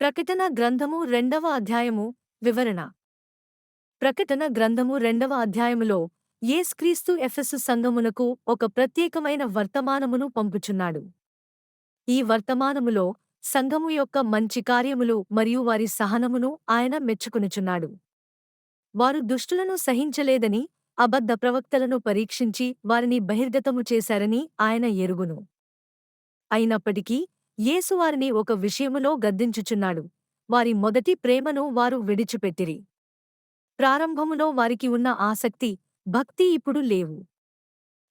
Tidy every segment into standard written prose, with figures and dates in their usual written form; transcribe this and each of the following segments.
ప్రకటన గ్రంథము 2వ అధ్యాయము వివరణ. ప్రకటన గ్రంథము 2వ అధ్యాయములో యేసుక్రీస్తు ఎఫెసు సంఘమునకు ఒక ప్రత్యేకమైన వర్తమానమును పంపుచున్నాడు. ఈ వర్తమానములో సంఘము యొక్క మంచి కార్యములు మరియు వారి సహనమును ఆయన మెచ్చుకొనుచున్నాడు. వారు దుష్టులను సహించలేదని, అబద్ధ ప్రవక్తలను పరీక్షించి వారిని బహిర్గతము చేశారని ఆయన ఎరుగును. అయినప్పటికీ యేసు వారిని ఒక విషయములో గద్దించుచున్నాడు. వారి మొదటి ప్రేమను వారు విడిచిపెట్టిరి. ప్రారంభములో వారికి ఉన్న ఆసక్తి, భక్తి ఇప్పుడు లేవు.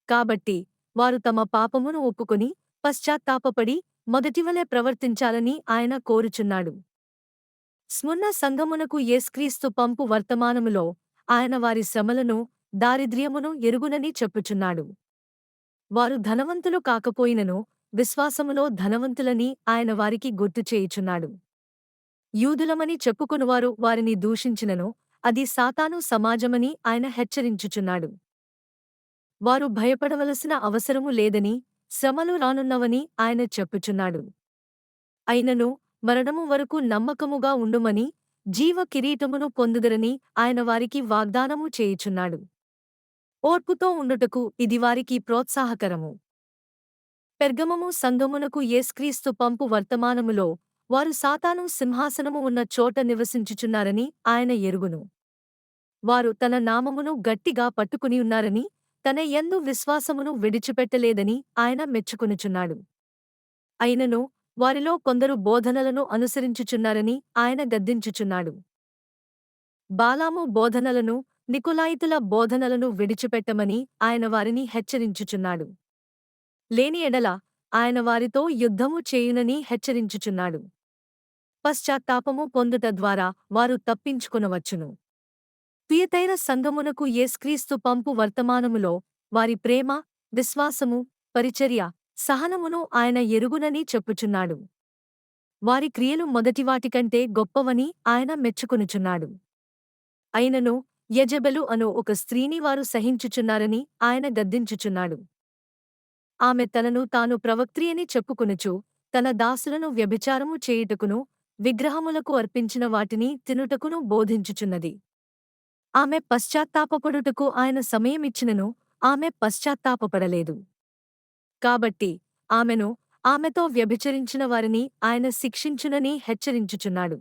కాబట్టి వారు తమ పాపమును ఒప్పుకొని పశ్చాత్తాపపడి మొదటివలె ప్రవర్తించాలని ఆయన కోరుచున్నాడు. స్ముర్న సంఘమునకు యేసుక్రీస్తు పంపు వర్తమానములో ఆయన వారి శ్రమలను, దారిద్ర్యమును ఎరుగునని చెప్పుచున్నాడు. వారు ధనవంతులు కాకపోయినను విశ్వాసములో ధనవంతులని ఆయన వారికి గుర్తుచేయుచున్నాడు. యూదులమని చెప్పుకొనువారు వారిని దూషించినను అది సాతాను సమాజమని ఆయన హెచ్చరించుచున్నాడు. వారు భయపడవలసిన అవసరము లేదని, శ్రమలు రానున్నవని ఆయన చెప్పుచున్నాడు. అయినను మరణము వరకు నమ్మకముగా ఉండుమని, జీవ కిరీటమును పొందుదరని ఆయన వారికి వాగ్దానము చేయుచున్నాడు. ఓర్పుతో ఉండుటకు ఇది వారికి ప్రోత్సాహకరము. పెర్గమము సంఘమునకు యేసుక్రీస్తు పంపు వర్తమానములో వారు సాతాను సింహాసనము ఉన్న చోట నివసించుచున్నారని ఆయన ఎరుగును. వారు తన నామమును గట్టిగా పట్టుకునియున్నారని, తన యందు విశ్వాసమును విడిచిపెట్టలేదని ఆయన మెచ్చుకొనుచున్నాడు. అయినను వారిలో కొందరు బోధనలను అనుసరించుచున్నారని ఆయన గద్దించుచున్నాడు. బాలాము బోధనలను, నికొలాయితుల బోధనలను విడిచిపెట్టమని ఆయన వారిని హెచ్చరించుచున్నాడు. లేని ఎడల ఆయన వారితో యుద్ధము చేయునని హెచ్చరించుచున్నాడు. పశ్చాత్తాపము పొందుట ద్వారా వారు తప్పించుకొనవచ్చును. తుయతైర సంఘమునకు యేసుక్రీస్తు పంపు వర్తమానములో వారి ప్రేమ, విశ్వాసము, పరిచర్య, సహనమును ఆయన ఎరుగునని చెప్పుచున్నాడు. వారి క్రియలు మొదటివాటికంటే గొప్పవని ఆయన మెచ్చుకొనుచున్నాడు. అయినను యెజెబెలు అను ఒక స్త్రీని వారు సహించుచున్నారని ఆయన గద్దించుచున్నాడు. ఆమె తనను తాను ప్రవక్త్రియని చెప్పుకొనుచు తన దాసులను వ్యభిచారము చేయుటకును, విగ్రహములకు అర్పించిన వాటిని తినుటకును బోధించుచున్నది. ఆమె పశ్చాత్తాపపడుటకు ఆయన సమయమిచ్చినను ఆమె పశ్చాత్తాపపడలేదు. కాబట్టి ఆమెను, ఆమెతో వ్యభిచరించిన వారిని ఆయన శిక్షించునని హెచ్చరించుచున్నాడు.